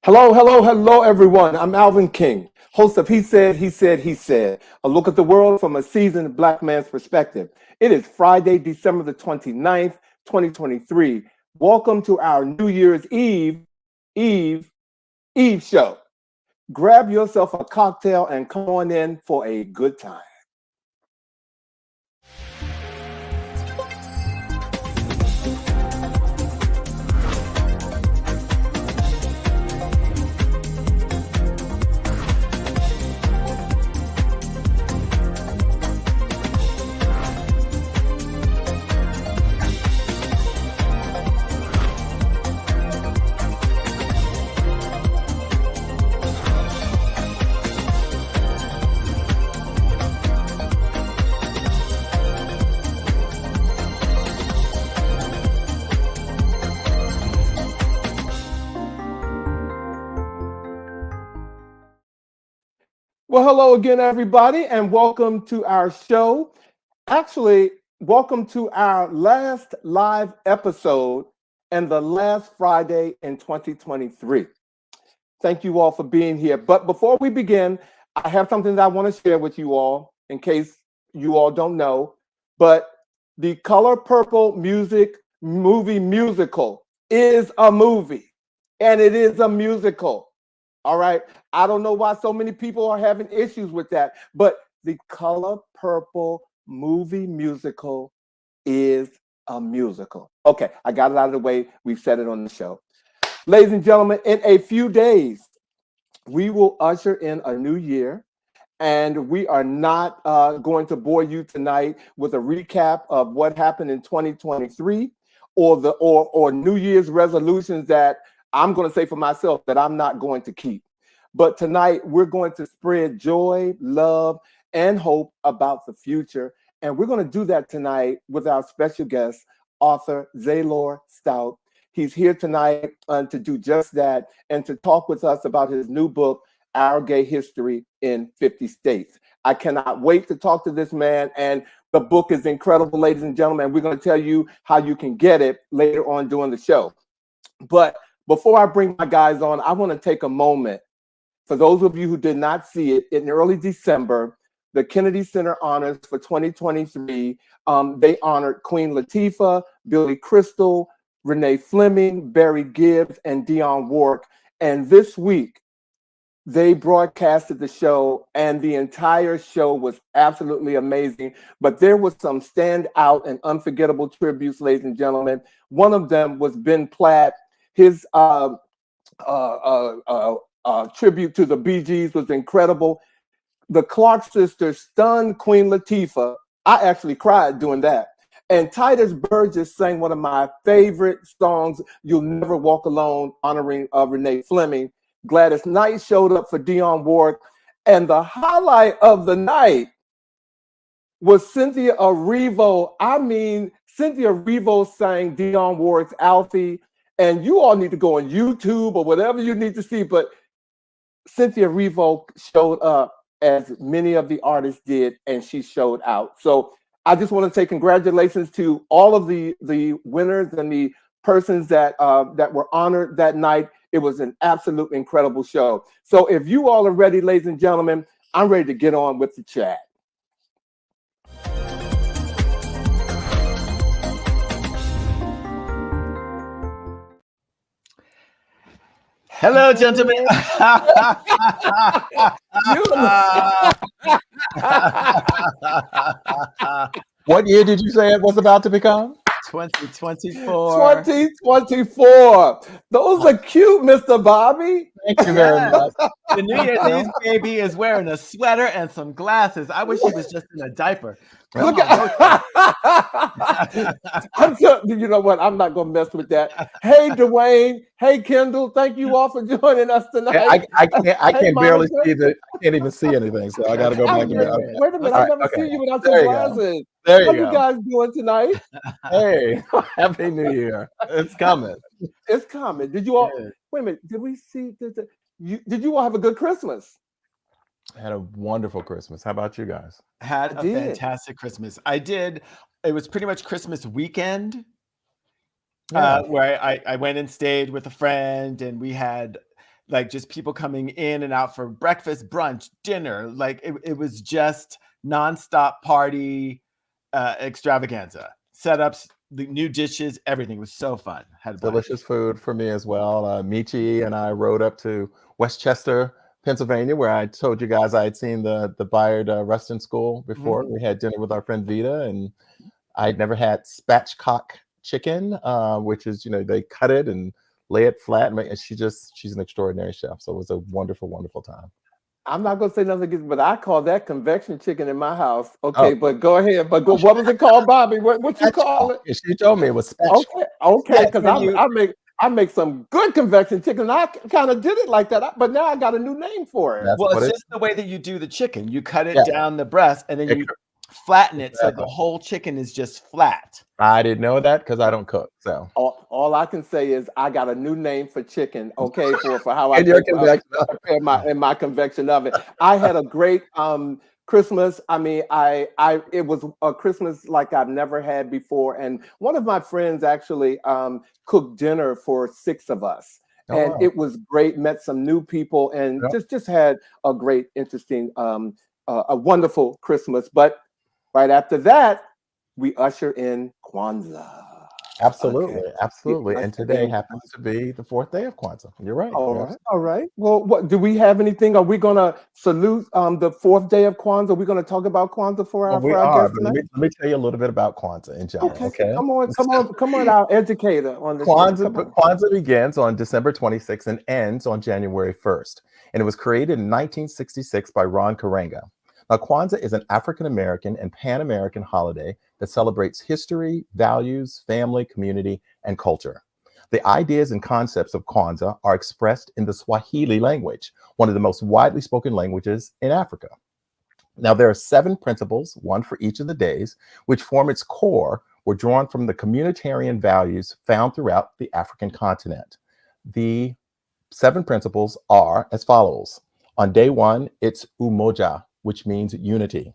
Hello, hello, hello, everyone. I'm Alvin King, host of He Said, He Said, He Said, a look at the world from a seasoned Black man's perspective. It is Friday, December the 29th, 2023. Welcome to our New Year's Eve show. Grab yourself a cocktail and come on in for a good time. Well, hello again, everybody, and welcome to our show. Actually, welcome to our last live episode and the last Friday in 2023. Thank you all for being here. But before we begin, I have something that I want to share with you all in case you all don't know. But the Color Purple movie musical is a movie, and it is a musical. All right. I don't know why so many people are having issues with that, but the Color Purple movie musical is a musical. Okay, I got it out of the way. We've said it on the show. Ladies and gentlemen, in a few days, we will usher in a new year, and we are not going to bore you tonight with a recap of what happened in 2023 or New Year's resolutions that I'm going to say for myself that I'm not going to keep. But tonight, we're going to spread joy, love, and hope about the future. And we're going to do that tonight with our special guest, author Zaylore Stout. He's here tonight to do just that and to talk with us about his new book, Our Gay History in 50 States. I cannot wait to talk to this man. And the book is incredible, ladies and gentlemen. We're going to tell you how you can get it later on during the show. But before I bring my guys on, I want to take a moment. For those of you who did not see it, in early December, the Kennedy Center Honors for 2023, they honored Queen Latifah, Billy Crystal, Renee Fleming, Barry Gibbs, and Dionne Warwick. And this week, they broadcasted the show, and the entire show was absolutely amazing. But there was some standout and unforgettable tributes, ladies and gentlemen. One of them was Ben Platt. His tribute to the Bee Gees was incredible. The Clark sisters stunned Queen Latifah. I actually cried doing that. And Titus Burgess sang one of my favorite songs, You'll Never Walk Alone, honoring Renee Fleming. Gladys Knight showed up for Dionne Warwick. And the highlight of the night was Cynthia Erivo. I mean, Cynthia Erivo sang Dionne Warwick's Alfie. And you all need to go on YouTube or whatever you need to see. But Cynthia Erivo showed up as many of the artists did, and she showed out. So I just want to say congratulations to all of the winners and the persons that were honored that night. It was an absolutely incredible show. So if you all are ready, ladies and gentlemen, I'm ready to get on with the chat. Hello, gentlemen. What year did you say it was about to become? 2024. 2024. Those are cute, Mr. Bobby. Thank you very much. The New Year's Eve baby is wearing a sweater and some glasses. I wish he was just in a diaper. Look at you know what? I'm not going to mess with that. Hey, Dwayne. Hey, Kendall. Thank you all for joining us tonight. I can't barely see I can't even see anything, so I got to go back to bed. Wait a minute. I never see you without your glasses. There you What go. you guys doing tonight? Hey, Happy New Year. It's coming. It's coming. Did you all, wait a minute. Did we see, did you all have a good Christmas? I had a wonderful Christmas. How about you guys? Had a fantastic Christmas. I did. It was pretty much Christmas weekend. Where I went and stayed with a friend, and we had like just people coming in and out for breakfast, brunch, dinner. Like it was just nonstop party extravaganza. Setups, the new dishes, everything was so fun. Had a blast. Delicious food for me as well. Michi and I rode up to Westchester, Pennsylvania, where I told you guys I had seen the Bayard Rustin School before. We had dinner with our friend Vita, and I'd never had spatchcock chicken, which is, they cut it and lay it flat. And she's an extraordinary chef. So it was a wonderful, wonderful time. I'm not going to say nothing against, but I call that convection chicken in my house. Okay, but go ahead. But what was it called, Bobby? What you call it? She told me it was spatchcock. Okay, because I make some good convection chicken. I kind of did it like that, but now I got a new name for it. Well, it's just the way that you do the chicken. You cut it down the breast, and then you flatten it so the whole chicken is just flat. I didn't know that because I don't cook. So all I can say is I got a new name for chicken. Okay, for how I prepare my convection of it. I had a great Christmas. I mean, it was a Christmas like I've never had before. And one of my friends actually cooked dinner for 6 of us. And it was great. Met some new people and just had a great, interesting, a wonderful Christmas. But right after that, we usher in Kwanzaa. Absolutely. And today happens to be the 4th day of Kwanzaa. You're right. All right. Well, what do we have anything? Are we going to salute the 4th day of Kwanzaa? Are we going to talk about Kwanzaa for our guests tonight? Let me tell you a little bit about Kwanzaa in general. Okay. Come on, our educator on this. Kwanzaa begins on December 26th and ends on January 1st. And it was created in 1966 by Ron Karenga. Now, Kwanzaa is an African-American and Pan-American holiday that celebrates history, values, family, community, and culture. The ideas and concepts of Kwanzaa are expressed in the Swahili language, one of the most widely spoken languages in Africa. Now, there are 7 principles, one for each of the days, which form its core, were drawn from the communitarian values found throughout the African continent. The 7 principles are as follows. On day 1, it's umoja, which means unity.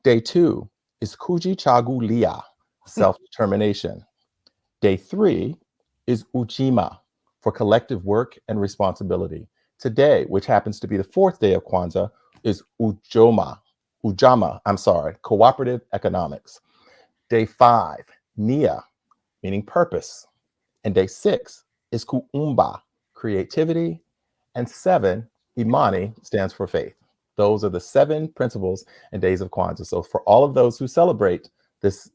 Day 2 is kujichagulia, self-determination. Day 3 is ujima, for collective work and responsibility. Today, which happens to be the 4th day of Kwanzaa, is ujama, cooperative economics. Day 5, nia, meaning purpose. And day 6 is kuumba, creativity. And 7, imani, stands for faith. Those are the 7 principles and days of Kwanzaa. So for all of those who celebrate this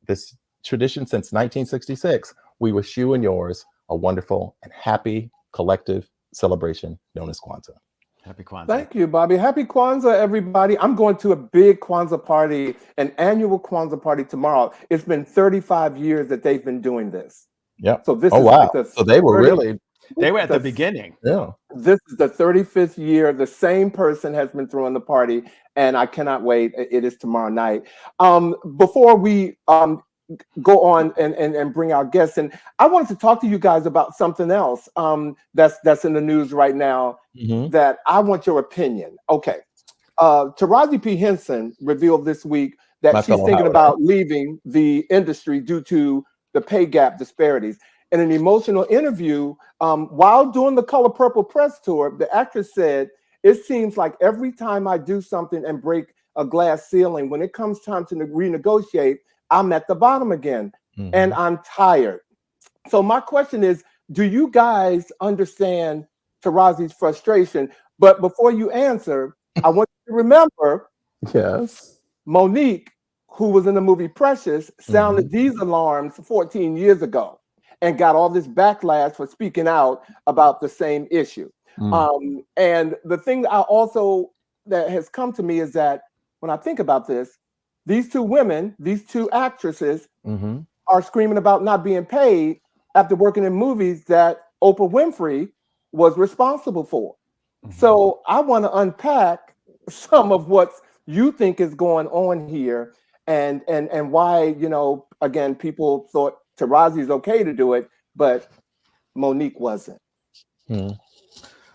tradition since 1966, we wish you and yours a wonderful and happy collective celebration known as Kwanzaa. Happy Kwanzaa. Thank you, Bobby. Happy Kwanzaa, everybody. I'm going to a big Kwanzaa party, an annual Kwanzaa party tomorrow. It's been 35 years that they've been doing this. Yeah. So this is wow. Like so they were really... They were at the beginning. Yeah. This is the 35th year. The same person has been throwing the party, and I cannot wait. It is tomorrow night. Before we go on and bring our guests in, I wanted to talk to you guys about something else that's in the news right now that I want your opinion. Okay. Taraji P. Henson revealed this week that she's thinking about leaving the industry due to the pay gap disparities. In an emotional interview, while doing the Color Purple press tour, the actress said, "It seems like every time I do something and break a glass ceiling, when it comes time to renegotiate, I'm at the bottom again, and I'm tired." So my question is, do you guys understand Taraji's frustration? But before you answer, I want you to remember, Monique, who was in the movie Precious, sounded these alarms 14 years ago. And got all this backlash for speaking out about the same issue. And the thing that has come to me is that when I think about this, these 2 women, these 2 actresses are screaming about not being paid after working in movies that Oprah Winfrey was responsible for. So I want to unpack some of what you think is going on here and why, again, people thought Taraji's okay to do it, but Monique wasn't.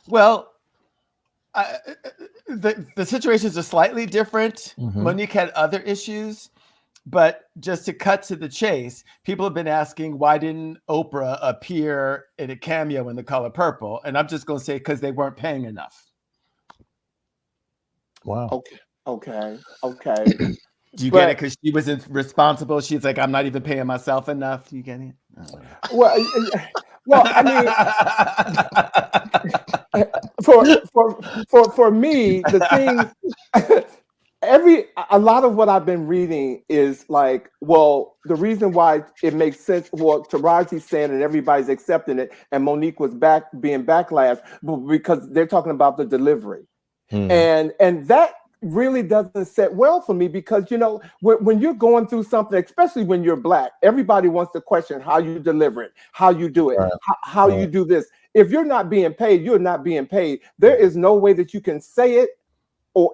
Well, the situations are slightly different. Monique had other issues, But just to cut to the chase, people have been asking, why didn't Oprah appear in a cameo in The Color Purple? And I'm just going to say, because they weren't paying enough. Wow. Okay. Do you get it? Because she wasn't responsible. She's like, I'm not even paying myself enough. You get it? Well, I mean, for me, the thing, a lot of what I've been reading is like, well, the reason why it makes sense, well, Taraji's saying and everybody's accepting it, and Monique was being backlash because they're talking about the delivery, and that really doesn't set well for me, because when you're going through something, especially when you're Black, everybody wants to question how you deliver it, how you do it, how you do this. If you're not being paid, you're not being paid. There is no way that you can say it, or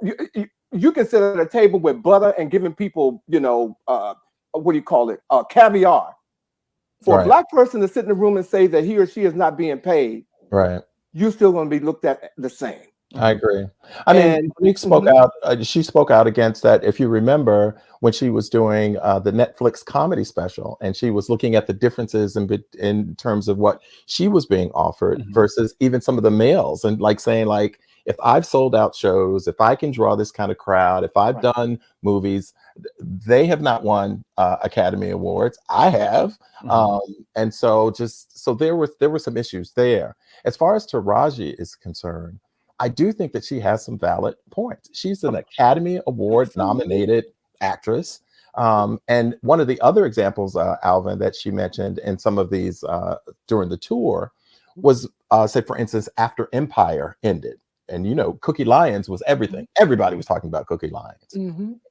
you can sit at a table with butter and giving people, what do you call it, caviar. For a Black person to sit in the room and say that he or she is not being paid, you're still going to be looked at the same. I agree. I mean, Monique spoke out. She spoke out against that. If you remember, when she was doing the Netflix comedy special, and she was looking at the differences in terms of what she was being offered versus even some of the males, and like saying, like, if I've sold out shows, if I can draw this kind of crowd, if I've done movies, they have not won Academy Awards. I have, and so there were some issues there. As far as Taraji is concerned, I do think that she has some valid points. She's an Academy Award nominated actress. And one of the other examples, Alvin, that she mentioned in some of these during the tour was, say, for instance, after Empire ended. And, Cookie Lyons was everything. Everybody was talking about Cookie Lyons.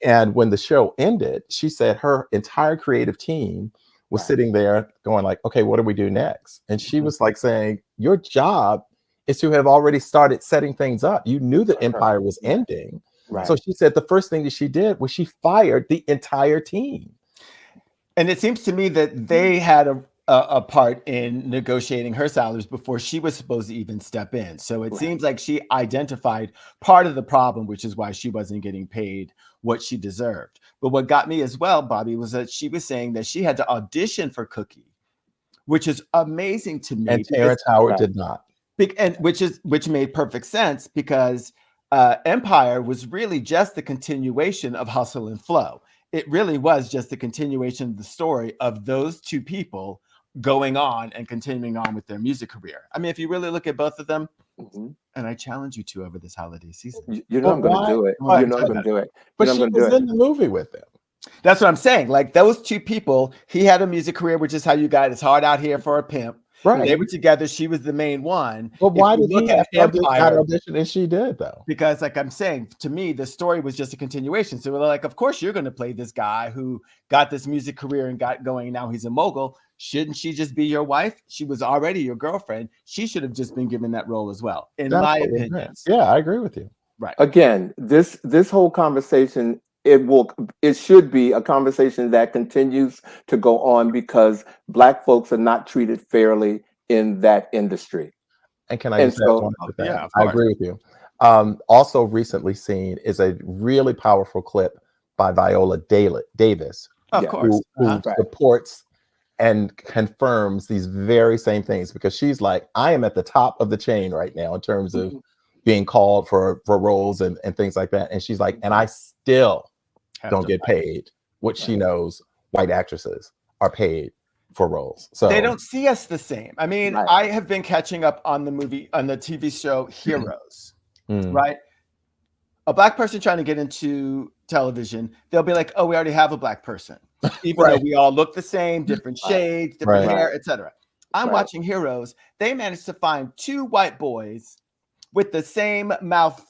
And when the show ended, she said her entire creative team was sitting there going like, okay, what do we do next? And she was like saying, your job is to have already started setting things up. You knew that Empire was ending. So she said the first thing that she did was she fired the entire team. And it seems to me that they had a part in negotiating her salaries before she was supposed to even step in. So it seems like she identified part of the problem, which is why she wasn't getting paid what she deserved. But what got me as well, Bobby, was that she was saying that she had to audition for Cookie, which is amazing to me. And Terrence Howard did not. And which made perfect sense, because Empire was really just the continuation of Hustle and Flow. It really was just the continuation of the story of those two people going on and continuing on with their music career. I mean, if you really look at both of them, and I challenge you to over this holiday season. I'm going to do it. I'm going to do it. But she was in the movie with them. That's what I'm saying. Like, those two people, he had a music career, which is how you got It's Hard Out Here for a Pimp. They were together. She was the main one. But why did he have Empire audition and she did, though? Because, like I'm saying, to me, the story was just a continuation. So we're like, of course you're going to play this guy who got this music career and got going. And now he's a mogul. Shouldn't she just be your wife? She was already your girlfriend. She should have just been given that role as well, in my opinion. Yeah, I agree with you. Right. Again, this whole conversation, it should be a conversation that continues to go on, because Black folks are not treated fairly in that industry. And can I just add one other thing? Yeah, I agree with you. Also recently seen is a really powerful clip by Viola Davis, of course, who supports and confirms these very same things, because she's like, I am at the top of the chain right now in terms of being called for roles and things like that. And she's like, and I still don't get paid what she knows white actresses are paid for roles. So they don't see us the same. I mean, I have been catching up on the TV show Heroes, right? A Black person trying to get into television, they'll be like, oh, we already have a Black person. Even though we all look the same, different shades, different hair, etc. I'm watching Heroes. They managed to find two white boys with the same mouth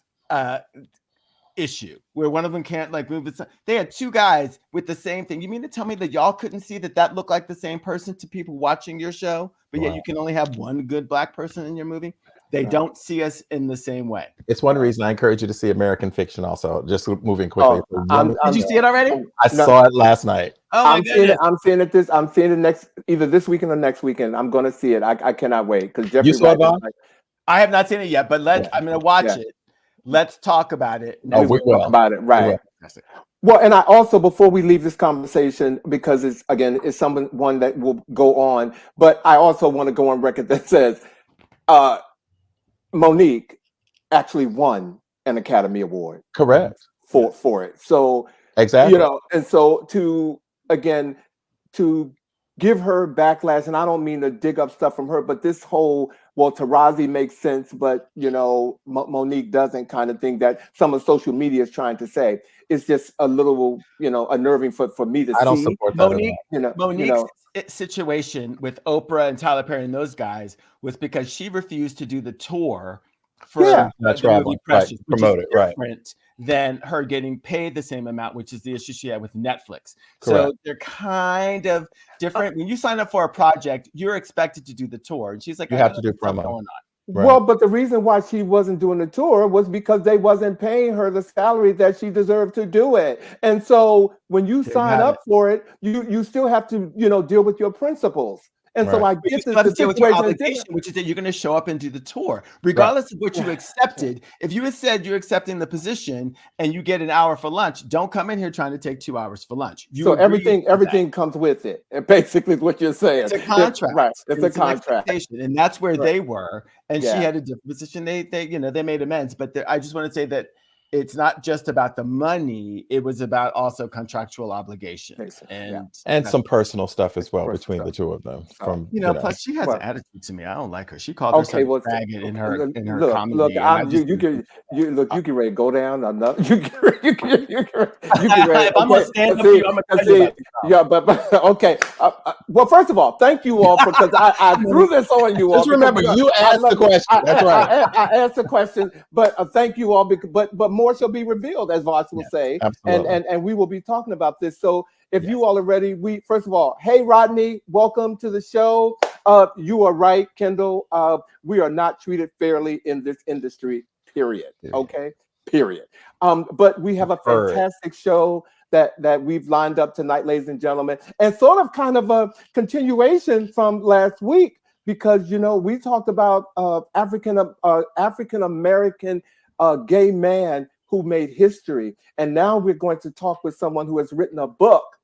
issue, where one of them can't like move it. They had two guys with the same thing. You mean to tell me that y'all couldn't see that looked like the same person to people watching your show, but yet you can only have one good Black person in your movie? They don't see us in the same way. It's one reason I encourage you to see American Fiction also, just moving quickly. Did you see it already? I saw it last night. Oh my goodness. I'm seeing it either this weekend or next weekend. I'm going to see it. I cannot wait, because Jeffrey. You saw it, I have not seen it yet, but I'm going to watch it. Let's talk about it. We will talk about it. Right. Well, and I also, before we leave this conversation, because it's someone that will go on, but I also want to go on record that says Monique actually won an Academy Award Correct. for it. So Exactly. and so to give her backlash, and I don't mean to dig up stuff from her, but this whole, well, Tarazi makes sense, but Monique doesn't, kind of thing that some of social media is trying to say. It's just a little, unnerving for me to see. I don't support that Monique. at all. Monique's situation with Oprah and Tyler Perry and those guys was because she refused to do the tour for that's the right, movie Precious, right. which Promote is it, right. different than her getting paid the same amount, which is the issue she had with Netflix. Correct. So they're kind of different. When you sign up for a project, you're expected to do the tour, and she's like, you have to do promo. Going on. Right. Well, but the reason why she wasn't doing the tour was because they wasn't paying her the salary that she deserved to do it. And so when you sign up for it, you still have to, deal with your principles. And so I get this obligation, which is that you're going to show up and do the tour, regardless of what you accepted. If you had said you're accepting the position and you get an hour for lunch, don't come in here trying to take 2 hours for lunch. So everything comes with it. And basically is what you're saying. It's a contract. Right. It's a contract. And that's where they were. And she had a different position. They made amends. But I just want to say that it's not just about the money. It was about also contractual obligations and some personal stuff as well between the two of them. From plus she has an attitude to me. I don't like her. She called herself faggot in her comedy. Look, you get ready to go down. You get ready. If I'm gonna stand up for you, I'm gonna tell you but okay. Well, first of all, thank you all because I threw this on you all. Just remember, you asked the question. That's right. I asked the question, but thank you all. But more shall be revealed, as Vash will say, and we will be talking about this. So if you all are ready, first of all, hey Rodney, welcome to the show. You are right, Kendall. We are not treated fairly in this industry. Period. Okay. Period. But we have a fantastic show that we've lined up tonight, ladies and gentlemen, and sort of kind of a continuation from last week because we talked about African American gay man who made history. And now we're going to talk with someone who has written a book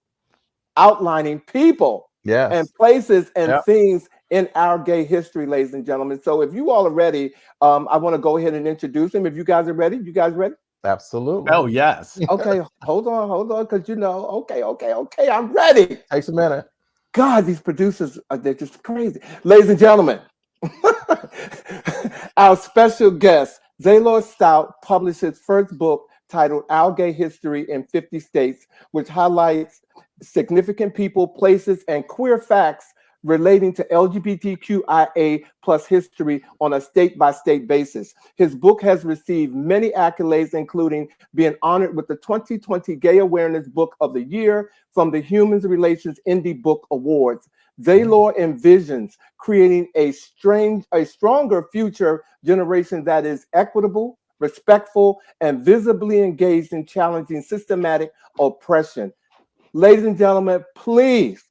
outlining people and places and things in our gay history, ladies and gentlemen. So if you all are ready, I want to go ahead and introduce him. If you guys are ready, you guys ready? Absolutely. Oh, yes. Okay, hold on, because okay, I'm ready. Takes a minute. God, these producers, they're just crazy. Ladies and gentlemen, our special guest, Zaylore Stout, published his first book titled Our Gay History in 50 States, which highlights significant people, places, and queer facts relating to LGBTQIA+ history on a state-by-state basis. His book has received many accolades, including being honored with the 2020 Gay Awareness Book of the Year from the Human Relations Indie Book Awards. Zaylore envisions creating a stronger future generation that is equitable, respectful, and visibly engaged in challenging systematic oppression. Ladies and gentlemen, please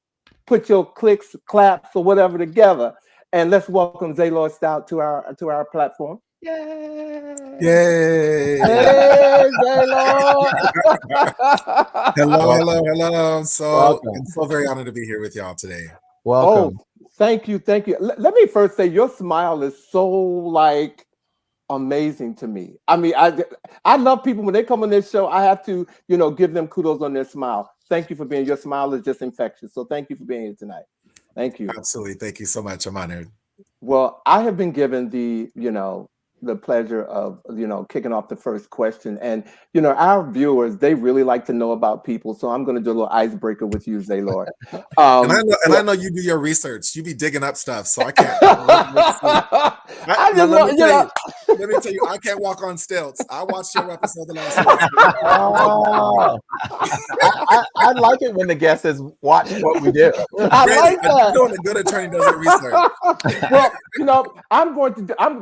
put your clicks, claps, or whatever together, and let's welcome Zaylore Stout to our platform. Yay! Hey, Zaylore! Hello. I'm so very honored to be here with y'all today. Welcome. Oh, thank you. Let me first say your smile is so amazing to me. I mean, I love people when they come on this show. I have to, give them kudos on their smile. Thank you for being. Your smile is just infectious. So thank you for being here tonight. Thank you. Absolutely. Thank you so much. I'm honored. Well, I have been given the pleasure of, kicking off the first question. And, our viewers, they really like to know about people. So I'm going to do a little icebreaker with you, Zaylore. I know you do your research. You be digging up stuff. So I can't. Let me tell you, I can't walk on stilts. I watched your episode the last week. I like it when the guest says, watch what we do. I like that. Doing a good attorney does their research. Well,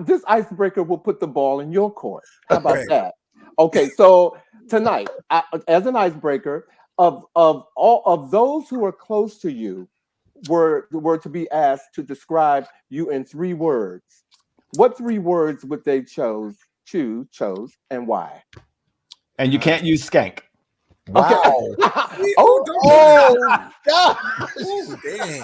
this icebreaker will put the ball in your court. How about that? Okay, so tonight, as an icebreaker, of all of those who are close to you, were to be asked to describe you in 3 words, what 3 words would they chose, and why? And you can't use skank. Wow. Oh, Oh, God. Ooh, dang.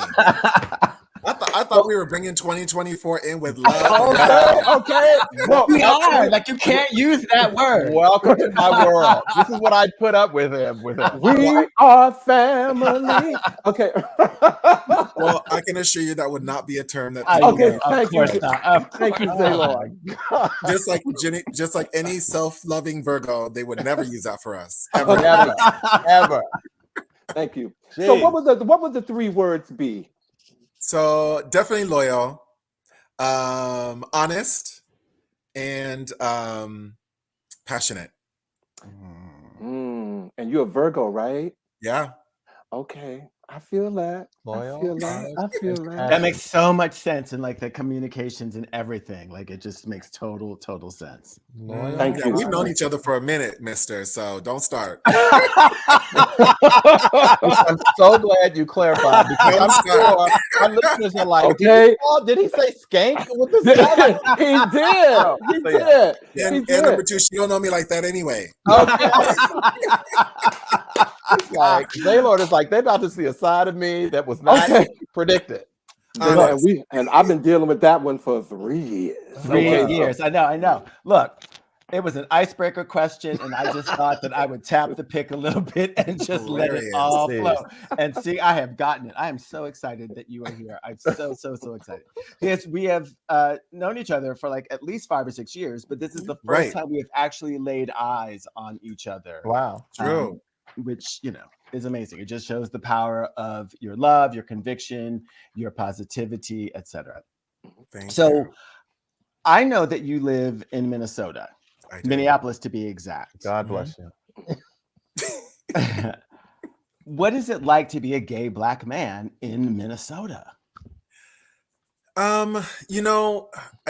I thought we were bringing 2024 in with love. okay. Well, We are like you can't use that word. Welcome to my world. This is what I put up with him. we are family. Okay. Well, I can assure you that would not be a term that I people Okay, know, of course not. Of Thank you, course Zaylore. not. just like any self-loving Virgo, they would never use that for us. Ever. Never, ever. Thank you. So Jeez. what would the 3 words be? So definitely loyal, honest, and passionate. And you're a Virgo, right? Yeah. Okay. I feel that. Loyal, I feel that. honest, I feel and that. That passionate. makes so much sense in like the communications and everything. Like it just makes total sense. Loyal. Thank Yeah, you. we've known each other for a minute, mister, so don't start. I'm so glad you clarified because I'm sure my listeners are like, Okay. did he say skank with this guy? He did. He did. And number 2, she don't know me like that anyway. Okay. It's like Zaylore is like, they're about to see a side of me that was not predicted. And I've been dealing with that one for 3 years. 3 years. I know. Look, it was an icebreaker question, and I just thought that I would tap the pick a little bit and just let it all flow. And see, I have gotten it. I am so excited that you are here. I'm so excited. Yes, we have known each other for like at least 5 or 6 years, but this is the first time we have actually laid eyes on each other. Wow. True. Which, is amazing. It just shows the power of your love, your conviction, your positivity, etc. So I know that you live in Minnesota. Minneapolis to be exact. God bless you. What is it like to be a gay Black man in Minnesota? I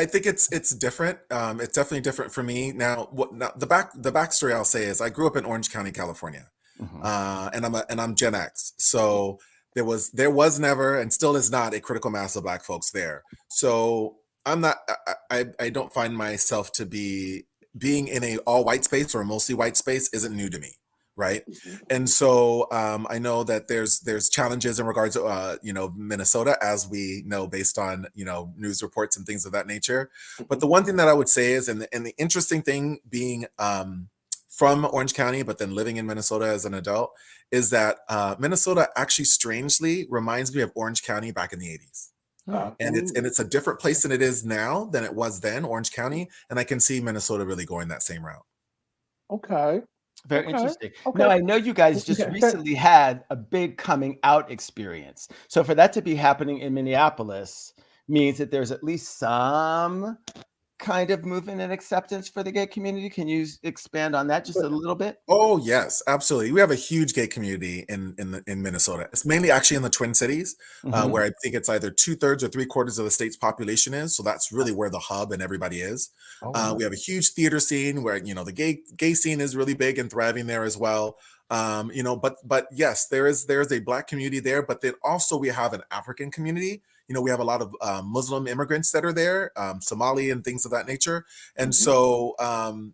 think it's different. It's definitely different for me. Now the backstory I'll say is I grew up in Orange County, California. And I'm Gen X. So there was never and still is not a critical mass of Black folks there. So I don't find myself to being in a all white space or a mostly white space isn't new to me. Right. And so I know that there's challenges in regards to, Minnesota, as we know, based on, news reports and things of that nature. But the one thing that I would say is, and the interesting thing being from Orange County, but then living in Minnesota as an adult, is that Minnesota actually strangely reminds me of Orange County back in the 80s. And it's a different place than it is now than it was then, Orange County. And I can see Minnesota really going that same route. Okay. Very interesting. Now, I know you guys just recently had a big coming out experience. So for that to be happening in Minneapolis means that there's at least some kind of movement and acceptance for the gay community. Can you expand on that just a little bit? Oh, yes, absolutely. We have a huge gay community in Minnesota. It's mainly actually in the Twin Cities, where I think it's either 2/3 or 3/4 of the state's population is. So that's really where the hub and everybody is. We have a huge theater scene where, the gay scene is really big and thriving there as well. But yes, there is a Black community there, but then also we have an African community. We have a lot of Muslim immigrants that are there, Somali and things of that nature. And so,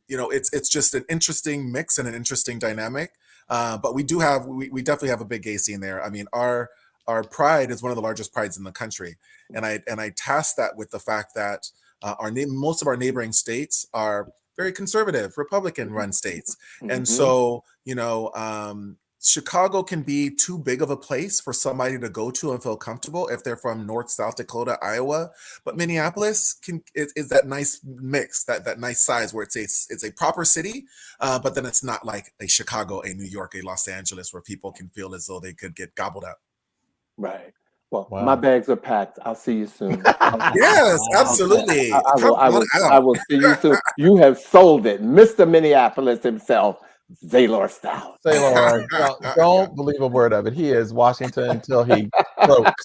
it's just an interesting mix and an interesting dynamic. But we definitely have a big gay scene there. I mean, our pride is one of the largest prides in the country. And I task that with the fact that most of our neighboring states are very conservative, Republican-run states. And so, Chicago can be too big of a place for somebody to go to and feel comfortable if they're from North, South Dakota, Iowa. But Minneapolis is that nice mix, that nice size where it's a proper city, but then it's not like a Chicago, a New York, a Los Angeles, where people can feel as though they could get gobbled up. Right. Well, my bags are packed. I'll see you soon. Yes, absolutely. I will see you soon. You have sold it, Mr. Minneapolis himself. Zaylore Stout. Zaylore, don't believe a word of it. He is Washington until he croaks.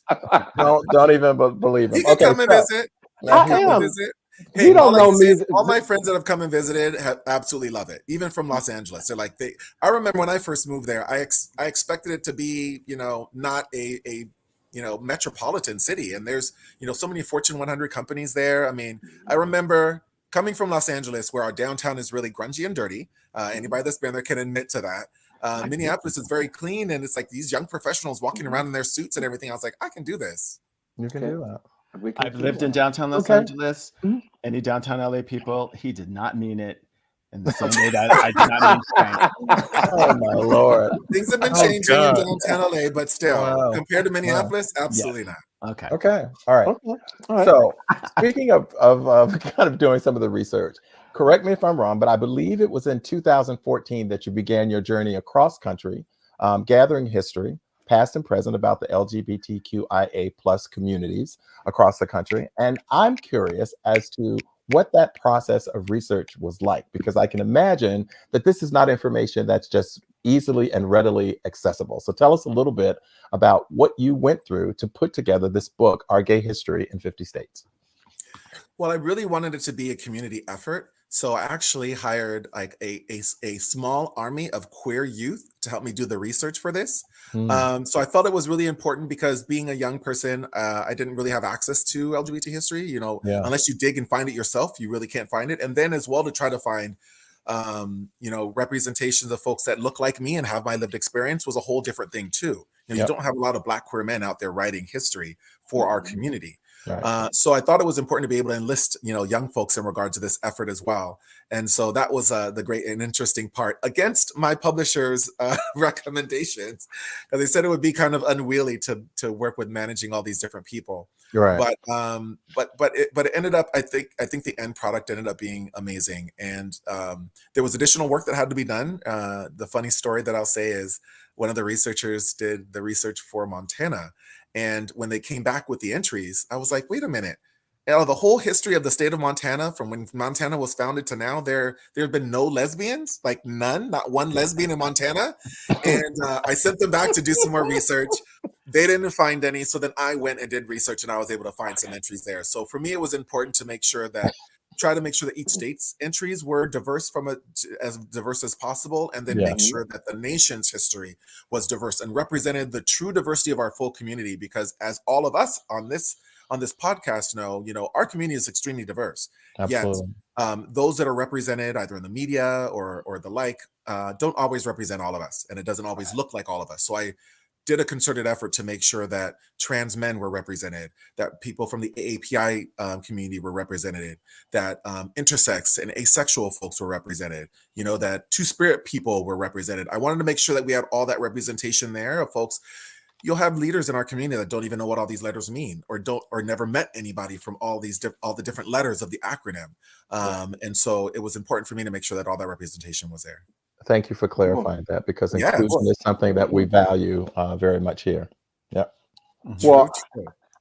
Don't even believe him. He can come and visit. Hey, you don't know me. All my friends that have come and visited have absolutely love it, even from Los Angeles. They're like, I remember when I first moved there, I expected it to be, not a metropolitan city. And there's, so many Fortune 100 companies there. I mean, I remember coming from Los Angeles, where our downtown is really grungy and dirty. Anybody that's been there can admit to that. Minneapolis is very clean, and it's like these young professionals walking around in their suits and everything. I was like, I can do this. You can do that. I've lived in downtown Los Angeles. Any downtown LA people, he did not mean it in the same way that I did not mean Spank. Oh my Lord. Things have been changing in downtown LA, but still, compared to Minneapolis, absolutely not. Okay. Okay. All right. Okay. All right. So speaking of kind of doing some of the research, correct me if I'm wrong, but I believe it was in 2014 that you began your journey across country, gathering history, past and present, about the LGBTQIA+ communities across the country. And I'm curious as to what that process of research was like, because I can imagine that this is not information that's just easily and readily accessible. So tell us a little bit about what you went through to put together this book, Our Gay History in 50 States. Well, I really wanted it to be a community effort. So I actually hired like a small army of queer youth to help me do the research for this. So I felt it was really important because being a young person, I didn't really have access to LGBT history, you know, unless you dig and find it yourself, you really can't find it. And then as well to try to find, you know, representations of folks that look like me and have my lived experience was a whole different thing too. You know, you don't have a lot of Black queer men out there writing history for our community. Right. So I thought it was important to be able to enlist, you know, young folks in regard to this effort as well. And so that was the great and interesting part against my publisher's recommendations, because they said it would be kind of unwieldy to work with managing all these different people. Right. But it ended up, I think the end product ended up being amazing. And there was additional work that had to be done. The funny story that I'll say is one of the researchers did the research for Montana. And when they came back with the entries, I was like, wait a minute. The whole history of the state of Montana, from when Montana was founded to now, there have been no lesbians, like none, not one lesbian in Montana. And I sent them back to do some more research. They didn't find any. So then I went and did research, and I was able to find some entries there. So for me, it was important to try to make sure that each state's entries were diverse as diverse as possible, and then make sure that the nation's history was diverse and represented the true diversity of our full community. Because as all of us on this podcast know, you know, our community is extremely diverse. Absolutely. Yet those that are represented either in the media or the like don't always represent all of us, and it doesn't always look like all of us. So I did a concerted effort to make sure that trans men were represented, that people from the AAPI community were represented, that intersex and asexual folks were represented, you know, that two-spirit people were represented. I wanted to make sure that we had all that representation there of folks. You'll have leaders in our community that don't even know what all these letters mean, or never met anybody from all the different letters of the acronym. And so it was important for me to make sure that all that representation was there. Thank you for clarifying that, because inclusion is something that we value very much here. Yeah. Well,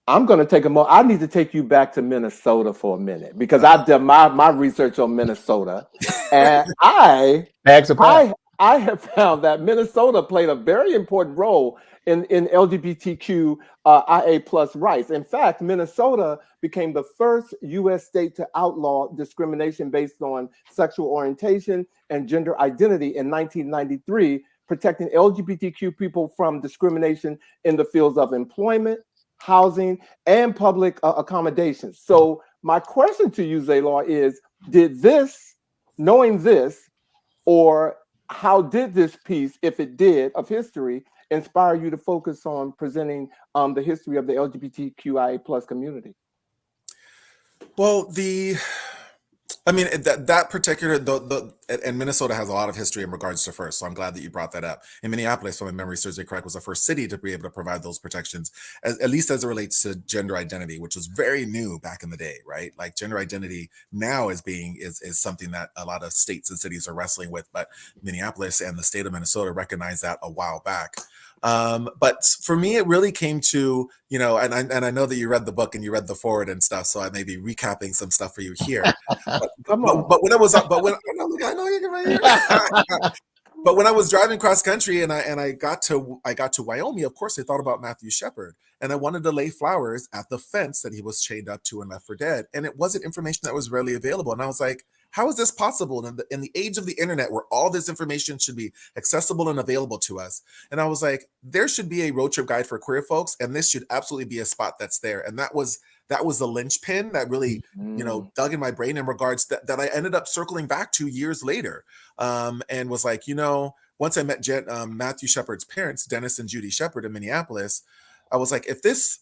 I'm going to take a moment. I need to take you back to Minnesota for a minute, because I've done my research on Minnesota, and I have found that Minnesota played a very important role in LGBTQ IA+ rights. In fact, Minnesota became the first U.S. state to outlaw discrimination based on sexual orientation and gender identity in 1993, protecting LGBTQ people from discrimination in the fields of employment, housing, and public accommodations. So my question to you, Zaylore, is, knowing this, or how did this piece, if it did, of history inspire you to focus on presenting the history of the LGBTQIA+ community? Well, that particular, and Minnesota has a lot of history in regards to first, so I'm glad that you brought that up. In Minneapolis, if my memory serves me correct, was the first city to be able to provide those protections, at least as it relates to gender identity, which was very new back in the day, right? Like gender identity now is something that a lot of states and cities are wrestling with, but Minneapolis and the state of Minnesota recognized that a while back. But for me, it really came to, you know, and I know that you read the book and you read the forward and stuff, so I may be recapping some stuff for you here. But when I was driving cross country and I got to Wyoming, of course I thought about Matthew Shepard, and I wanted to lay flowers at the fence that he was chained up to and left for dead, and it wasn't information that was readily available, and I was like, how is this possible in the age of the internet, where all this information should be accessible and available to us? And I was like, there should be a road trip guide for queer folks, and this should absolutely be a spot that's there. And that was the linchpin that really, you know, dug in my brain in regards that I ended up circling back to years later, and was like, you know, once I met Matthew Shepard's parents, Dennis and Judy Shepard in Minneapolis, I was like, if this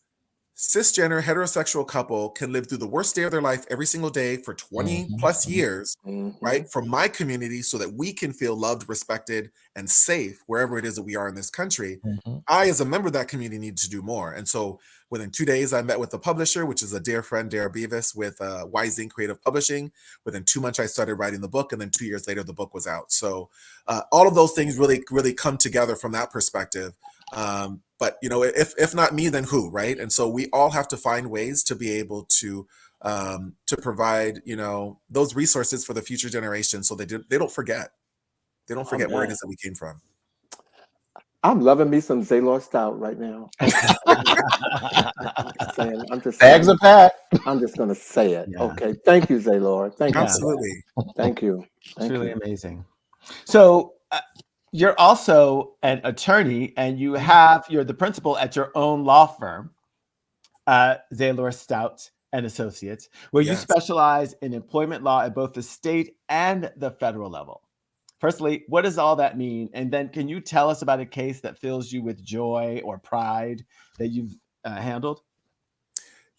cisgender heterosexual couple can live through the worst day of their life every single day for 20 plus years, right, from my community, so that we can feel loved, respected, and safe wherever it is that we are in this country, I, as a member of that community, need to do more. And so within 2 days, I met with the publisher, which is a dear friend, Dara Beavis, with Wising Creative Publishing. Within 2 months, I started writing the book, and then 2 years later, the book was out. So all of those things really, really come together from that perspective. But if not me, then who, right? And so we all have to find ways to be able to provide those resources for the future generation, so they don't forget. They don't forget where it is that we came from. I'm loving me some Zaylore Stout right now. I'm just Bags are packed. I'm just going to say it. Yeah. Okay. Thank you, Zaylore. Thank you. Absolutely. Thank you. It's really amazing. So you're also an attorney, and you're the principal at your own law firm, Zaylore Stout and Associates, where you specialize in employment law at both the state and the federal level. Firstly, what does all that mean? And then can you tell us about a case that fills you with joy or pride that you've handled?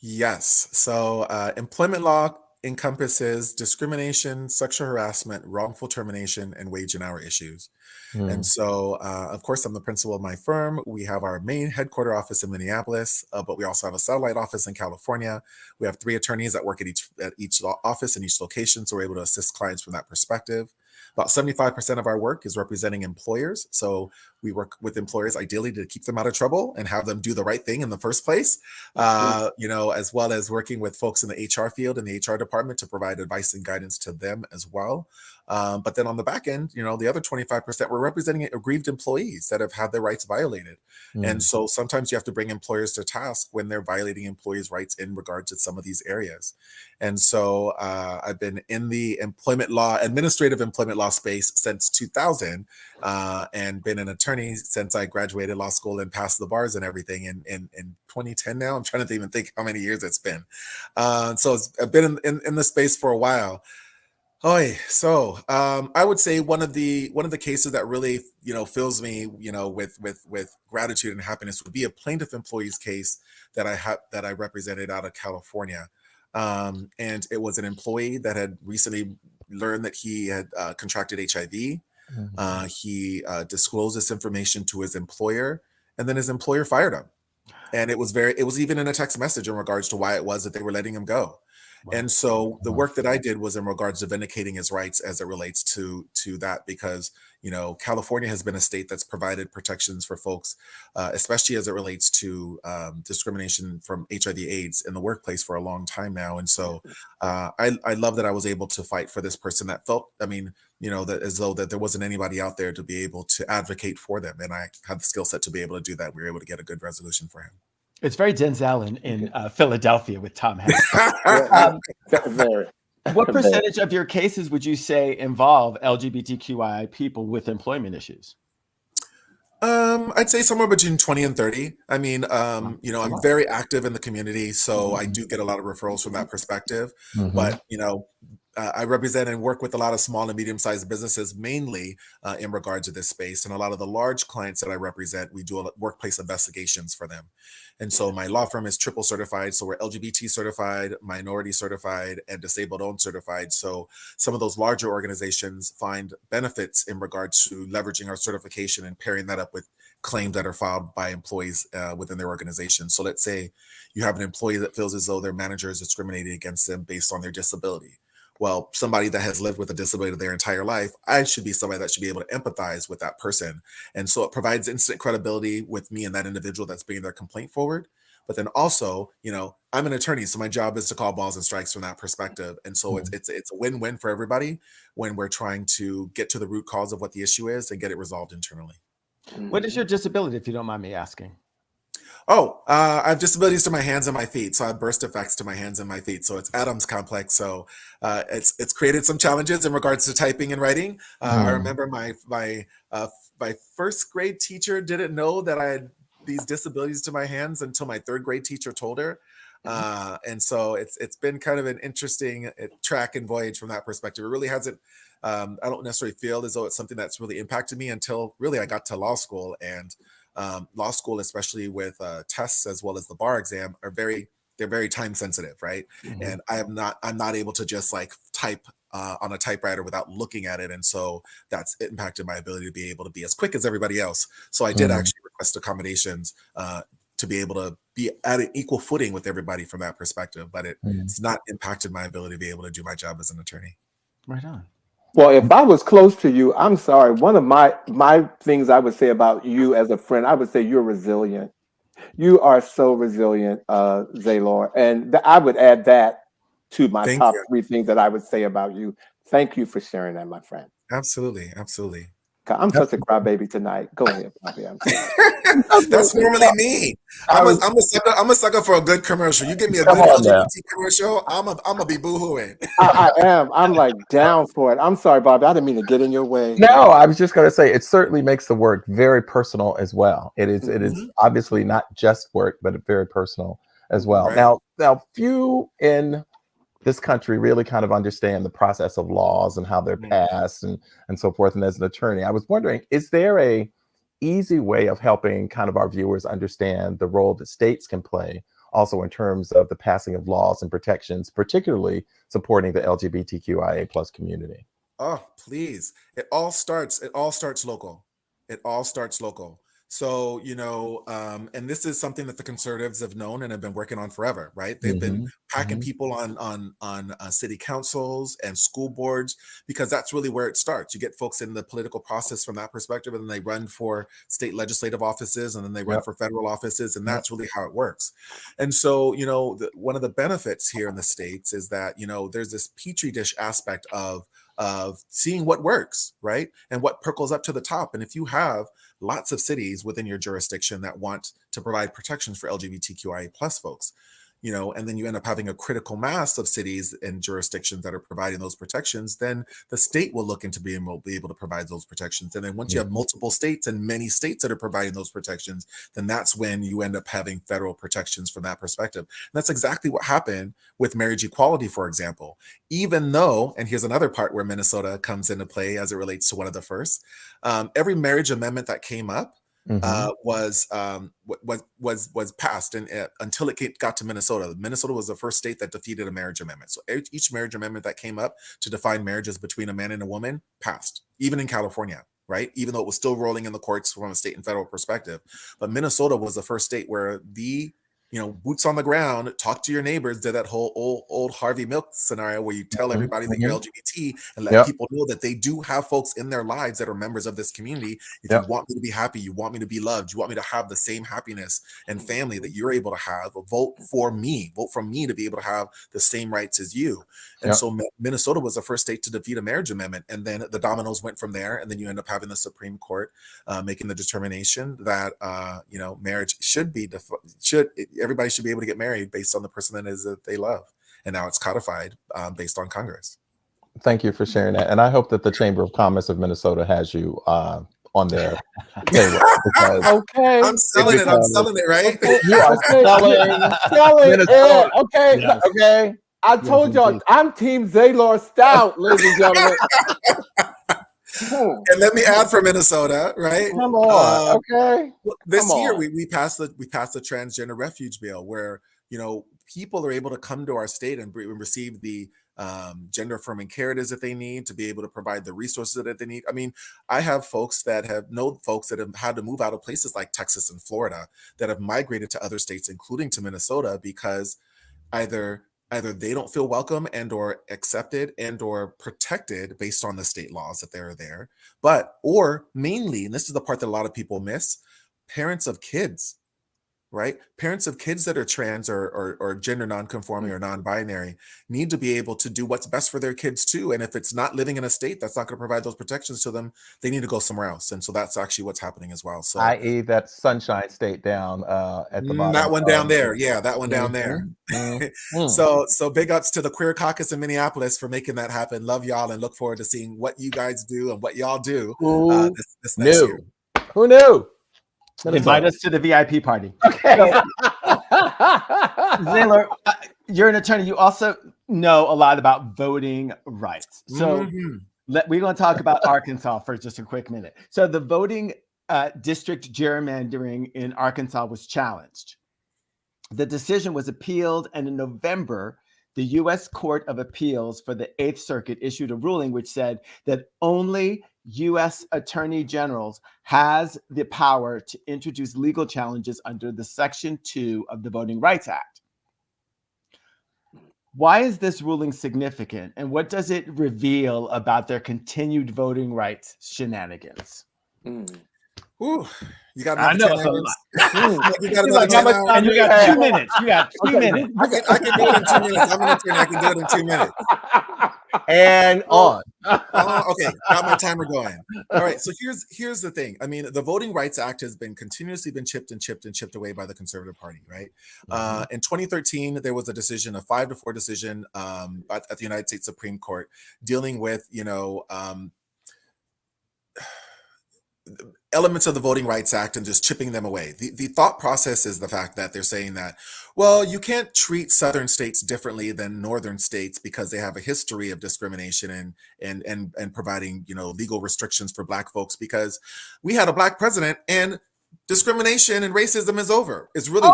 Yes. So employment law encompasses discrimination, sexual harassment, wrongful termination, and wage and hour issues. And so, of course, I'm the principal of my firm. We have our main headquarter office in Minneapolis, but we also have a satellite office in California. We have 3 attorneys that work at each office in each location, so we're able to assist clients from that perspective. About 75% of our work is representing employers. So we work with employers ideally to keep them out of trouble and have them do the right thing in the first place, as well as working with folks in the HR field and the HR department to provide advice and guidance to them as well. But then on the back end, the other 25%, we're representing aggrieved employees that have had their rights violated. And so sometimes you have to bring employers to task when they're violating employees' rights in regard to some of these areas. And so I've been in the administrative employment law space since 2000, and been an attorney since I graduated law school and passed the bars and everything in 2010 now. I'm trying to even think how many years it's been. So I've been in the space for a while. So I would say one of the cases that really fills me with gratitude and happiness would be a plaintiff employee's case that I represented out of California, and it was an employee that had recently learned that he had contracted HIV. He disclosed this information to his employer, and then his employer fired him. And it was even in a text message in regards to why it was that they were letting him go. And so the work that I did was in regards to vindicating his rights as it relates to that, because California has been a state that's provided protections for folks, especially as it relates to discrimination from HIV/AIDS in the workplace for a long time now. And so I love that I was able to fight for this person that felt, that as though that there wasn't anybody out there to be able to advocate for them, and I had the skill set to be able to do that. We were able to get a good resolution for him. It's very Denzel in Philadelphia with Tom Hanks. What percentage of your cases would you say involve LGBTQIA people with employment issues? I'd say somewhere between 20 and 30. I'm very active in the community, so I do get a lot of referrals from that perspective. But, I represent and work with a lot of small and medium-sized businesses, mainly in regard to this space. And a lot of the large clients that I represent, we do workplace investigations for them. And so my law firm is triple certified. So we're LGBT certified, minority certified, and disabled owned certified. So some of those larger organizations find benefits in regards to leveraging our certification and pairing that up with claims that are filed by employees within their organization. So let's say you have an employee that feels as though their manager is discriminating against them based on their disability. Well, somebody that has lived with a disability their entire life, I should be somebody that should be able to empathize with that person. And so it provides instant credibility with me and that individual that's bringing their complaint forward. But then also, I'm an attorney, so my job is to call balls and strikes from that perspective. And so it's a win-win for everybody when we're trying to get to the root cause of what the issue is and get it resolved internally. What is your disability, if you don't mind me asking? I have disabilities to my hands and my feet. So I have burst effects to my hands and my feet. So it's Adam's complex. So it's created some challenges in regards to typing and writing. I remember my first grade teacher didn't know that I had these disabilities to my hands until my third grade teacher told her. And so it's been kind of an interesting track and voyage from that perspective. It really hasn't. I don't necessarily feel as though it's something that's really impacted me until really I got to law school. And law school, especially with tests as well as the bar exam, they're very time sensitive, right? And I'm not able to just like type on a typewriter without looking at it. And so that's impacted my ability to be able to be as quick as everybody else. So I did actually request accommodations to be able to be at an equal footing with everybody from that perspective, but it's not impacted my ability to be able to do my job as an attorney. Right on. Well, if I was close to you, I'm sorry. One of my things I would say about you as a friend, I would say you're resilient. You are so resilient, Zaylore. And I would add that to my Thank top you. 3 things that I would say about you. Thank you for sharing that, my friend. Absolutely. Absolutely. I'm such a crybaby tonight. Go ahead, Bobby. I'm sorry. That's normally me. I'm a sucker for a good commercial. You give me a good LGBT commercial, I'm gonna be boohooing. I am. I'm like down for it. I'm sorry, Bobby. I didn't mean to get in your way. No, I was just going to say it certainly makes the work very personal as well. It is obviously not just work, but very personal as well. Right. Now, few in this country really kind of understand the process of laws and how they're passed and so forth. And as an attorney, I was wondering, is there a easy way of helping kind of our viewers understand the role that states can play also in terms of the passing of laws and protections, particularly supporting the LGBTQIA+ community? Oh, please. It all starts local. It all starts local. So, and this is something that the conservatives have known and have been working on forever, right? They've been packing people on city councils and school boards, because that's really where it starts. You get folks in the political process from that perspective, and then they run for state legislative offices, and then they run for federal offices, and that's really how it works. And so, one of the benefits here in the States is that, there's this petri dish aspect of seeing what works, right? And what percolates up to the top. And if you have lots of cities within your jurisdiction that want to provide protections for LGBTQIA+ folks, and then you end up having a critical mass of cities and jurisdictions that are providing those protections, then the state will look into being able to provide those protections. And then once you have multiple states and many states that are providing those protections, then that's when you end up having federal protections from that perspective. And that's exactly what happened with marriage equality, for example. Even though, and here's another part where Minnesota comes into play as it relates to one of the first, every marriage amendment that came up was passed, and until it got to Minnesota. Minnesota was the first state that defeated a marriage amendment. So each marriage amendment that came up to define marriages between a man and a woman passed, even in California, right? Even though it was still rolling in the courts from a state and federal perspective. But Minnesota was the first state where the boots on the ground, talk to your neighbors, did that whole old Harvey Milk scenario where you tell everybody that you're LGBT and let people know that they do have folks in their lives that are members of this community. If you want me to be happy, you want me to be loved, you want me to have the same happiness and family that you're able to have, vote for me to be able to have the same rights as you. And so Minnesota was the first state to defeat a marriage amendment. And then the dominoes went from there. And then you end up having the Supreme Court making the determination that, marriage everybody should be able to get married based on the person that they love. And now it's codified based on Congress. Thank you for sharing that. And I hope that the Chamber of Commerce of Minnesota has you on their table. Okay. I'm selling it, right? You are selling Minnesota. Okay. Yes. Okay. I told y'all, I'm Team Zaylore Stout, ladies and gentlemen. And let me add for Minnesota, right? Come on, okay. This year we passed the transgender refuge bill, where people are able to come to our state and receive the gender affirming care it is that they need to be able to provide the resources that they need. I mean, I have folks that have had to move out of places like Texas and Florida that have migrated to other states, including to Minnesota, because either they don't feel welcome and or accepted and or protected based on the state laws that they're there, or mainly, and this is the part that a lot of people miss, parents of kids, right? Parents of kids that are trans or gender non-conforming or non-binary need to be able to do what's best for their kids too. And if it's not living in a state that's not going to provide those protections to them, they need to go somewhere else. And so that's actually what's happening as well. So, i.e. that Sunshine State down at the bottom. That one down there. Yeah, that one down there. So big ups to the Queer Caucus in Minneapolis for making that happen. Love y'all and look forward to seeing what you guys do and what y'all do this next year. Who knew? Invite us to the VIP party. Okay. Zaylore, you're an attorney. You also know a lot about voting rights. So we're going to talk about Arkansas for just a quick minute. So the voting district gerrymandering in Arkansas was challenged. The decision was appealed, and in November, the U.S. Court of Appeals for the Eighth Circuit issued a ruling which said that only U.S. Attorney Generals has the power to introduce legal challenges under the Section 2 of the Voting Rights Act. Why is this ruling significant, and what does it reveal about their continued voting rights shenanigans? Ooh, you got I another know 10 it's minutes? a lot. You got He's another like, how 10 much hours? time And you do we got have? 2 minutes. You got 2 minutes. I can do it in 2 minutes. I'm an attorney. I can do it in 2 minutes. And on. Okay, got my timer going. All right, so here's the thing. I mean, the Voting Rights Act has been continuously been chipped and chipped and chipped away by the Conservative Party, right? In 2013, there was a decision, a 5-4 decision at the United States Supreme Court dealing with, elements of the Voting Rights Act and just chipping them away. The thought process is the fact that they're saying that, well, you can't treat southern states differently than northern states because they have a history of discrimination and providing, legal restrictions for Black folks because we had a Black president and discrimination and racism is over. Is really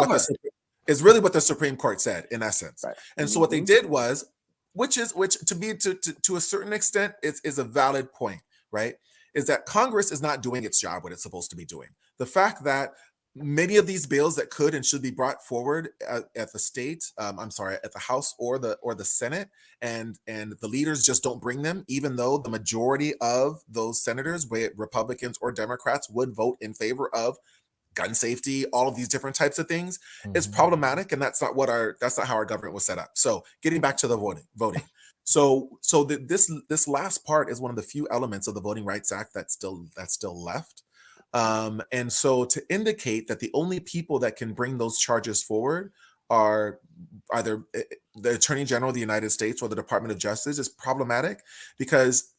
what the Supreme Court said in essence. Right. And so what they did was, which to a certain extent is a valid point, right? Is that Congress is not doing its job, what it's supposed to be doing. The fact that many of these bills that could and should be brought forward at the House or the Senate, and the leaders just don't bring them, even though the majority of those senators, be it Republicans or Democrats, would vote in favor of gun safety, all of these different types of things, is problematic, and that's not how our government was set up. So, getting back to the voting. So this last part is one of the few elements of the Voting Rights Act that's still left. And so to indicate that the only people that can bring those charges forward are either the Attorney General of the United States or the Department of Justice is problematic because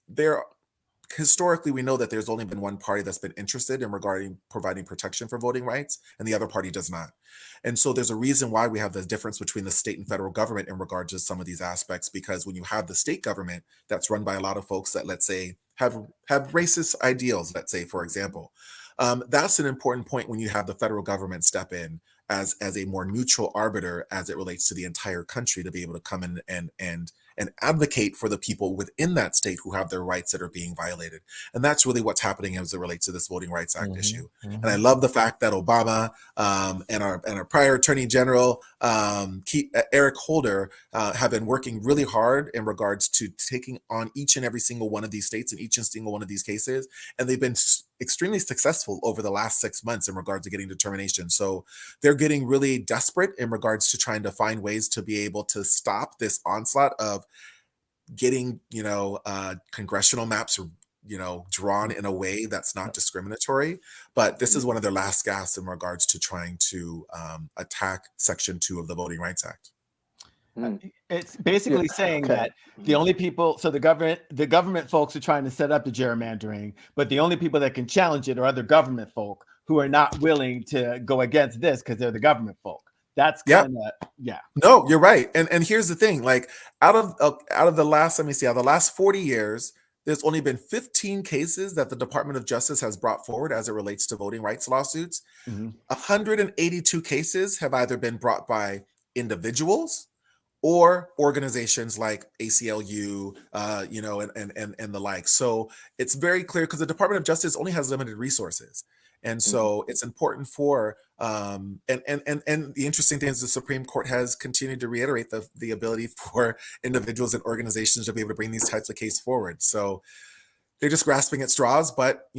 historically, we know that there's only been one party that's been interested in providing protection for voting rights, and the other party does not. And so there's a reason why we have the difference between the state and federal government in regards to some of these aspects, because when you have the state government that's run by a lot of folks that, let's say, have racist ideals, let's say, for example, that's an important point when you have the federal government step in as a more neutral arbiter as it relates to the entire country to be able to come in and advocate for the people within that state who have their rights that are being violated. And that's really what's happening as it relates to this Voting Rights Act issue. And I love the fact that Obama and our prior Attorney General, Eric Holder, have been working really hard in regards to taking on each and every single one of these states and each and single one of these cases. And they've been extremely successful over the last 6 months in regards to getting determination. So they're getting really desperate in regards to trying to find ways to be able to stop this onslaught of getting, congressional maps, drawn in a way that's not discriminatory. But this is one of their last gasps in regards to trying to attack Section 2 of the Voting Rights Act. It's basically saying that the only people, so the government folks are trying to set up the gerrymandering, but the only people that can challenge it are other government folk who are not willing to go against this because they're the government folk. That's kind of, No, you're right. And here's the thing, like out of the last 40 years, there's only been 15 cases that the Department of Justice has brought forward as it relates to voting rights lawsuits. 182 cases have either been brought by individuals or organizations like ACLU, and the like. So it's very clear because the Department of Justice only has limited resources. And so it's important for, and the interesting thing is the Supreme Court has continued to reiterate the ability for individuals and organizations to be able to bring these types of cases forward. So they're just grasping at straws, but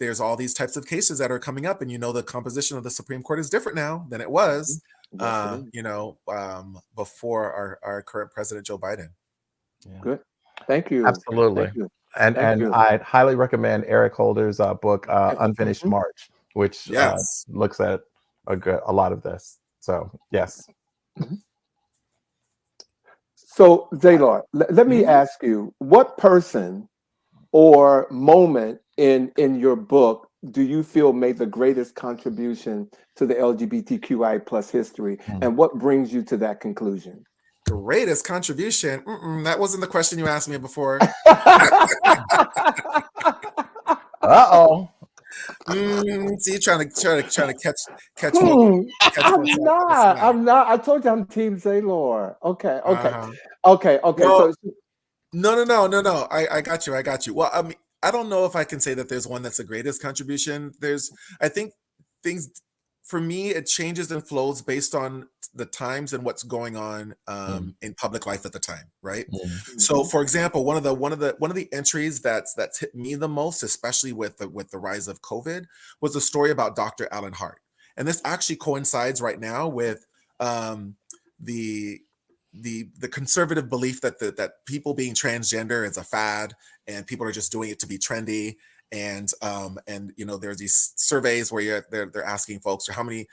there's all these types of cases that are coming up, and the composition of the Supreme Court is different now than it was. Before our current president, Joe Biden. Good. Thank you. Absolutely. Thank you. And I'd highly recommend Eric Holder's book, Unfinished March, which looks at a lot of this. So, yes. So, Zaylore, let me ask you, what person or moment in your book do you feel made the greatest contribution to the LGBTQI plus history, and what brings you to that conclusion? Greatest contribution? That wasn't the question you asked me before. Uh-oh. See, trying to catch me. I'm not. I told you I'm Team Zaylore. Okay. Well, So no. I got you. Well, I mean, I don't know if I can say that there's one that's the greatest contribution. I think things, for me, it changes and flows based on the times and what's going on in public life at the time, right? So, for example, one of the entries that's hit me the most, especially with the rise of COVID, was a story about Dr. Allen Hart, and this actually coincides right now with the conservative belief that people being transgender is a fad and people are just doing it to be trendy. And there's these surveys where they're asking folks, how many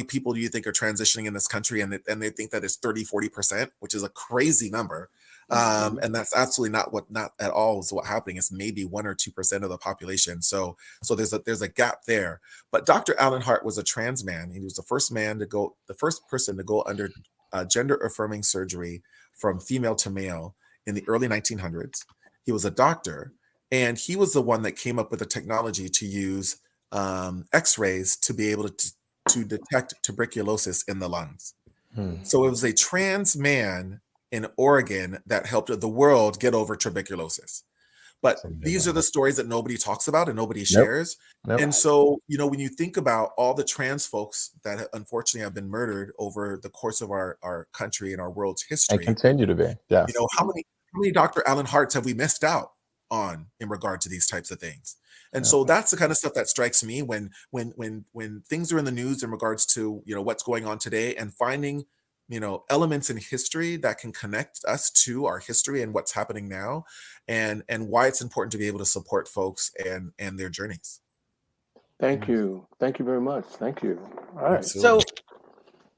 people do you think are transitioning in this country, and they think that it's 30-40%, which is a crazy number. And that's absolutely not at all is what's happening. It's maybe 1 or 2% of the population. So there's a gap there. But Dr. Allen Hart was a trans man. He was the first person to go under gender affirming surgery from female to male in the early 1900s. He was a doctor, and he was the one that came up with the technology to use X-rays to be able to detect tuberculosis in the lungs. So it was a trans man in Oregon that helped the world get over tuberculosis. But these are the stories that nobody talks about and nobody shares. And so, when you think about all the trans folks that unfortunately have been murdered over the course of our country and our world's history, and continue to be, yes. How many Dr. Allen Harts have we missed out on in regard to these types of things? And so that's the kind of stuff that strikes me when things are in the news in regards to what's going on today, and finding elements in history that can connect us to our history and what's happening now, and why it's important to be able to support folks and their journeys. Thank you very much. Thank you. All right. So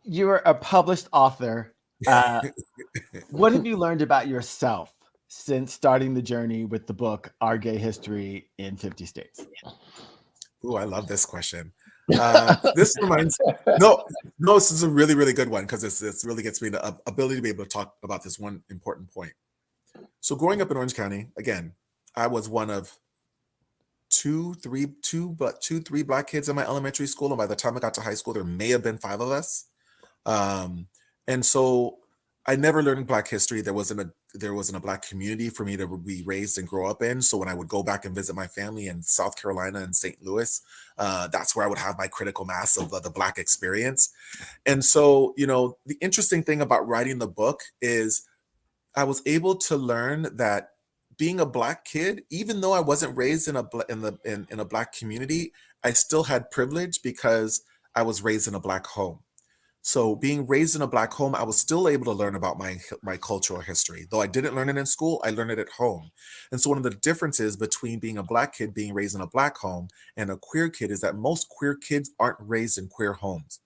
you're a published author. What have you learned about yourself since starting the journey with the book Our Gay History in 50 States? Ooh, I love this question. This reminds this is a really, really good one, because this really gets me the ability to be able to talk about this one important point. So growing up in Orange County, again, I was one of two, three Black kids in my elementary school, and by the time I got to high school, there may have been 5 of us. And so I never learned Black history. There wasn't a Black community for me to be raised and grow up in. So when I would go back and visit my family in South Carolina and St. Louis, that's where I would have my critical mass of the Black experience. And so, the interesting thing about writing the book is I was able to learn that being a Black kid, even though I wasn't raised in a Black community, I still had privilege because I was raised in a Black home. So being raised in a Black home, I was still able to learn about my cultural history. Though I didn't learn it in school, I learned it at home. And so one of the differences between being a Black kid being raised in a Black home and a queer kid is that most queer kids aren't raised in queer homes.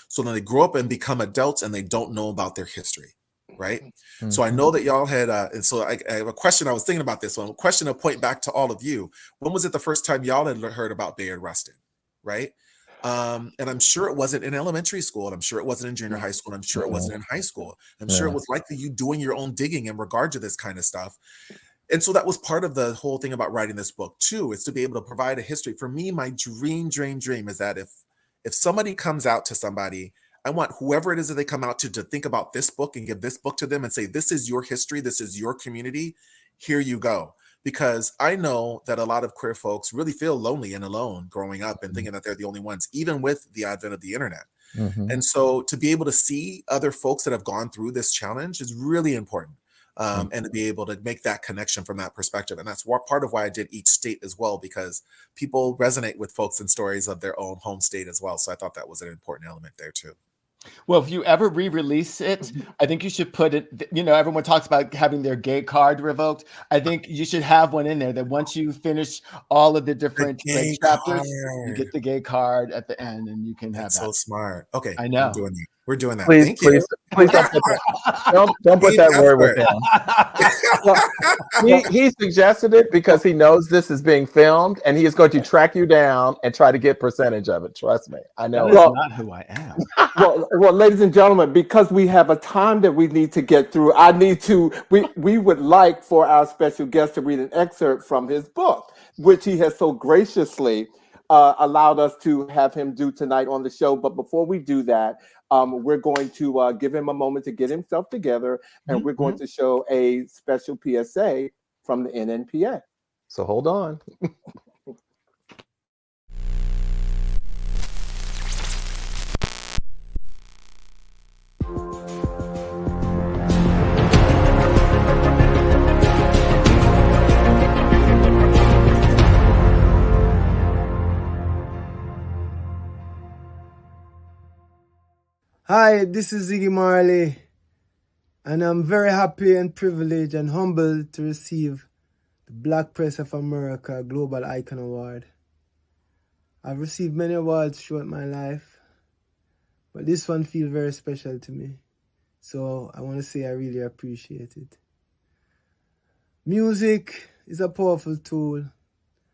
So then they grow up and become adults and they don't know about their history, right? So I know that y'all had, and so I have a question. I was thinking about this one. A question to point back to all of you. When was it the first time y'all had heard about Bayard Rustin, right? And I'm sure it wasn't in elementary school, and I'm sure it wasn't in junior high school, and I'm sure it wasn't in high school. I'm sure it was likely you doing your own digging in regard to this kind of stuff. And so that was part of the whole thing about writing this book too, is to be able to provide a history. For me, my dream is that if somebody comes out to somebody, I want whoever it is that they come out to think about this book and give this book to them and say, this is your history, this is your community, here you go. Because I know that a lot of queer folks really feel lonely and alone growing up and thinking that they're the only ones, even with the advent of the internet. And so to be able to see other folks that have gone through this challenge is really important. And to be able to make that connection from that perspective. And that's part of why I did each state as well, because people resonate with folks and stories of their own home state as well. So I thought that was an important element there too. Well, if you ever re-release it, I think you should put it, everyone talks about having their gay card revoked. I think you should have one in there that once you finish all of the different chapters, you get the gay card at the end and you can have that. So smart. Okay. I know. I'm doing that. We're doing that. Please, Thank you. please don't put that, don't put that word with him. He suggested it because he knows this is being filmed, and he is going to track you down and try to get percentage of it. Trust me, I know. That is not who I am. Well, ladies and gentlemen, because we have a time that we need to get through, we would like for our special guest to read an excerpt from his book, which he has so graciously allowed us to have him do tonight on the show. But before we do that, we're going to give him a moment to get himself together, and we're going to show a special PSA from the NNPA. So hold on. Hi, this is Ziggy Marley, and I'm very happy and privileged and humbled to receive the Black Press of America Global Icon Award. I've received many awards throughout my life, but this one feels very special to me. So I want to say I really appreciate it. Music is a powerful tool.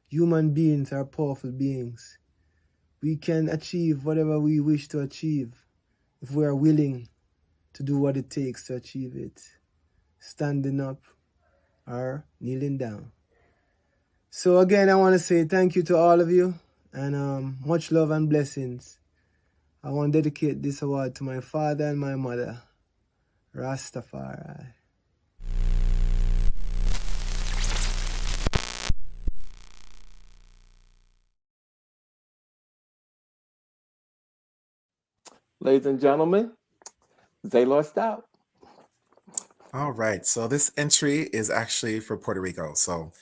Human beings are powerful beings. We can achieve whatever we wish to achieve if we are willing to do what it takes to achieve it, standing up or kneeling down. So again, I want to say thank you to all of you, and much love and blessings. I want to dedicate this award to my father and my mother, Rastafari. Ladies and gentlemen, Zaylore Stout. All right. So this entry is actually for Puerto Rico. So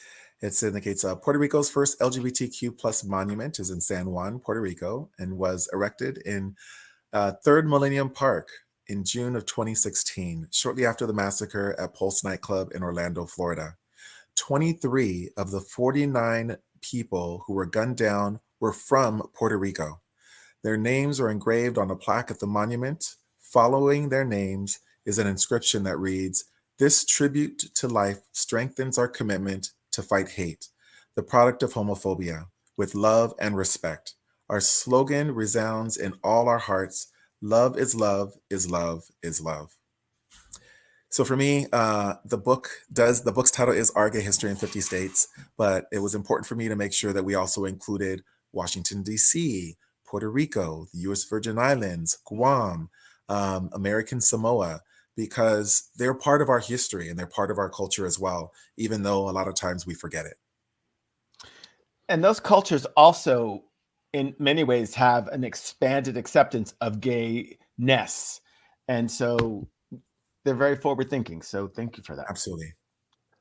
it indicates Puerto Rico's first LGBTQ plus monument is in San Juan, Puerto Rico, and was erected in Third Millennium Park in June of 2016, shortly after the massacre at Pulse nightclub in Orlando, Florida. 23 of the 49 people who were gunned down were from Puerto Rico. Their names are engraved on a plaque at the monument. Following their names is an inscription that reads, "This tribute to life strengthens our commitment to fight hate, the product of homophobia, with love and respect. Our slogan resounds in all our hearts. Love is love is love is love." So for me, the book's title is Our Gay History in 50 States, but it was important for me to make sure that we also included Washington, D.C., Puerto Rico, the U.S. Virgin Islands, Guam, American Samoa, because they're part of our history and they're part of our culture as well, even though a lot of times we forget it. And those cultures also, in many ways, have an expanded acceptance of gayness. And so they're very forward thinking. So thank you for that. Absolutely.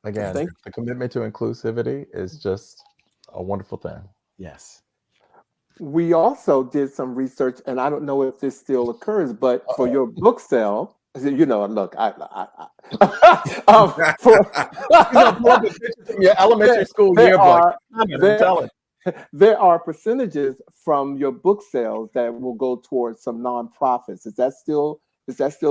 Again, the commitment to inclusivity is just a wonderful thing. Yes. We also did some research, and I don't know if this still occurs, but for your book sale, you know, look, your elementary school yearbook. There are percentages from your book sales that will go towards some nonprofits. Is that still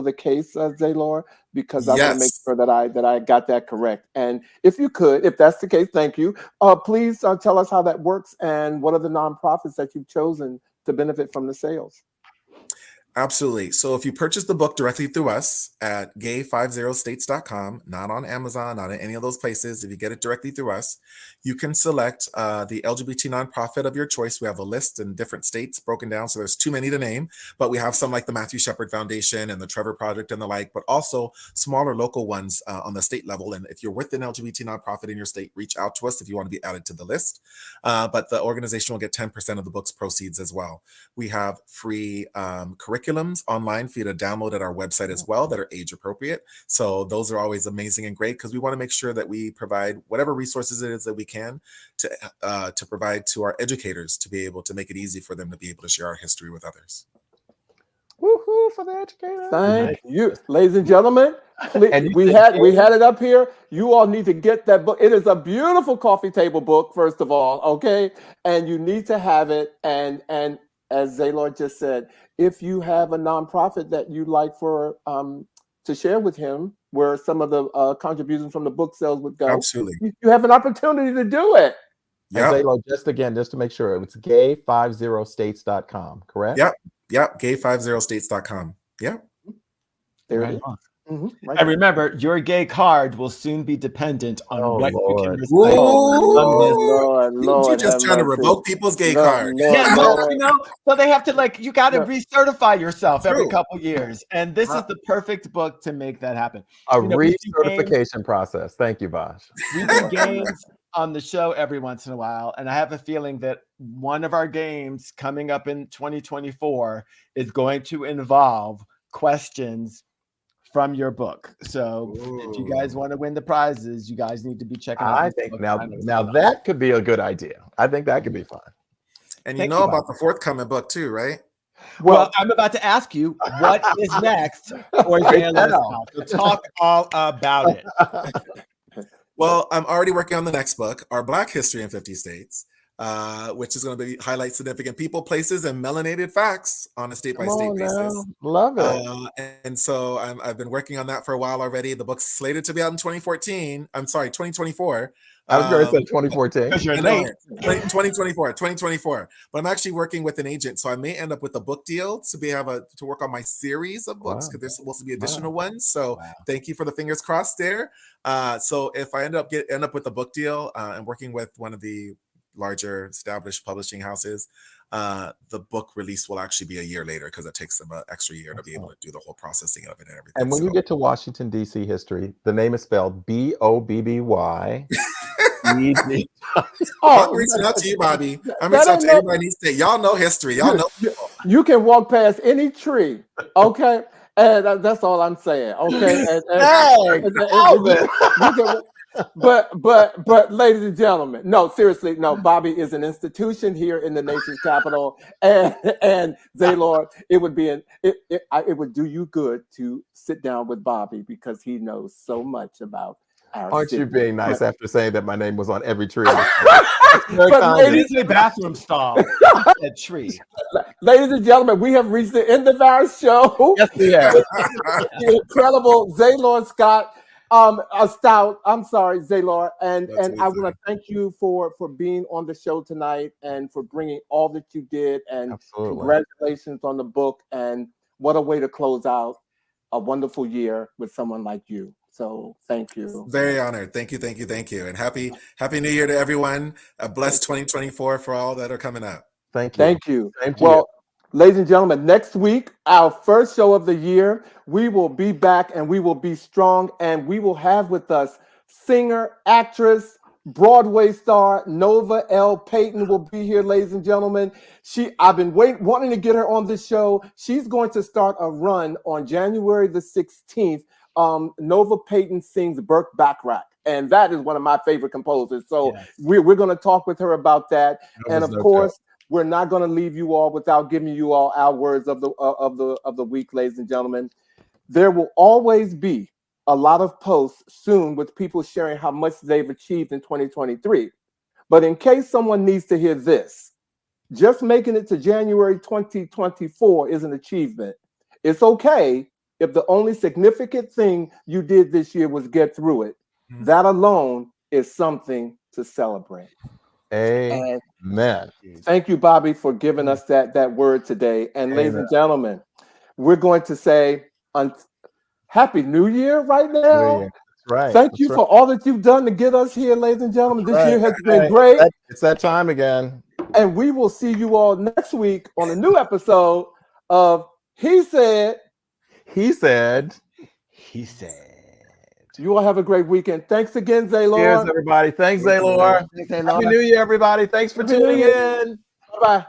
the case, Zaylore? Because I want to make sure that I got that correct. And if you could, if that's the case, thank you. Please tell us how that works and what are the nonprofits that you've chosen to benefit from the sales. Absolutely. So if you purchase the book directly through us at gay50states.com, not on Amazon, not in any of those places, if you get it directly through us, you can select the LGBT nonprofit of your choice. We have a list in different states broken down, so there's too many to name, but we have some like the Matthew Shepard Foundation and the Trevor Project and the like, but also smaller local ones on the state level. And if you're with an LGBT nonprofit in your state, reach out to us if you want to be added to the list. But the organization will get 10% of the book's proceeds as well. We have free curriculums online for you to download at our website as well that are age appropriate. So those are always amazing and great because we want to make sure that we provide whatever resources it is that we can to provide to our educators to be able to make it easy for them to be able to share our history with others. Woohoo for the educators. Thank you, ladies and gentlemen. We had it up here. You all need to get that book. It is a beautiful coffee table book, first of all, okay? And you need to have it. And as Zaylore just said, if you have a nonprofit that you'd like for to share with him, where some of the contributions from the book sales would go, Absolutely. you have an opportunity to do it. And Yeah. Zaylore, just to make sure, it's gay50states.com, correct? Yep. Gay50states.com. Yep. There Right it is. on. Right And remember, your gay card will soon be dependent on Oh, what you can Lord. recite on this. Lord, You just have trying to mercy. revoke people's gay Lord, card. Yeah, Lord, well, Lord. you know, so they have to you got to No. recertify yourself every True. couple years, and this is the perfect book to make that happen. A You know, we do games- recertification process. Thank you, Vash. We do games on the show every once in a while, and I have a feeling that one of our games coming up in 2024 is going to involve questions from your book. So if you guys want to win the prizes, you guys need to be checking out. I think now that could be a good idea. I think that could be fun. And you Thank know you, about the forthcoming book too, right? Well, I'm about to ask you what is next for Zaylore Stout. So talk all about it. Well, I'm already working on the next book, Our Black History in 50 States, which is going to highlight significant people, places, and melanated facts on a state-by-state basis. Love it. And so I've been working on that for a while already. The book's slated to be out in 2024. I was going to say 2014. Because you're late. 2024. But I'm actually working with an agent, so I may end up with a book deal to work on my series of books, because there's supposed to be additional ones. So thank you for the fingers crossed there. So if I end up with a book deal and working with one of the larger established publishing houses, the book release will actually be a year later, because it takes them an extra year to be able to do the whole processing of it and everything. And when you get to Washington, D.C. history, the name is spelled Bobby. I'm reaching out to you, Bobby. I'm reaching out to everybody in the state. Y'all know history. Y'all know. You can walk past any tree, okay? And that's all I'm saying, okay? But ladies and gentlemen, no, seriously, no. Bobby is an institution here in the nation's capital, and Zaylore, it would do you good to sit down with Bobby, because he knows so much about our Aren't city. you being nice after saying that my name was on every tree? But ladies, a bathroom stall, a tree. Ladies and gentlemen, we have reached the end of our show. Yes, we have. The incredible Zaylore Stout. I'm sorry, Zaylore, and I want to thank you for being on the show tonight and for bringing all that you did. And congratulations on the book. And what a way to close out a wonderful year with someone like you. So thank you. Very honored. Thank you. And happy New Year to everyone. A blessed 2024 for all that are coming up. Thank you. Well, ladies and gentlemen, next week, our first show of the year, we will be back and we will be strong, and we will have with us singer, actress, Broadway star Nova L. Payton will be here, ladies and gentlemen. I've been wanting to get her on this show. She's going to start a run on January the 16th. Nova Payton sings Burke Bacharach, and that is one of my favorite composers. So we're going to talk with her about that. And of course, we're not going to leave you all without giving you all our words of the week, ladies and gentlemen. There will always be a lot of posts soon with people sharing how much they've achieved in 2023. But in case someone needs to hear this, just making it to January 2024 is an achievement. It's okay if the only significant thing you did this year was get through it. That alone is something to celebrate. Amen. Thank you, Bobby, for giving us that word today. And ladies and gentlemen, we're going to say Happy New Year right now. That's right. Thank you for all that you've done to get us here, ladies and gentlemen. This year has been great. It's that time again. And we will see you all next week on a new episode of He Said. He said. You all have a great weekend. Thanks again, Zaylore. Cheers, everybody. Thanks, Zaylore. Happy New Year, everybody. Thanks for tuning in. Bye-bye.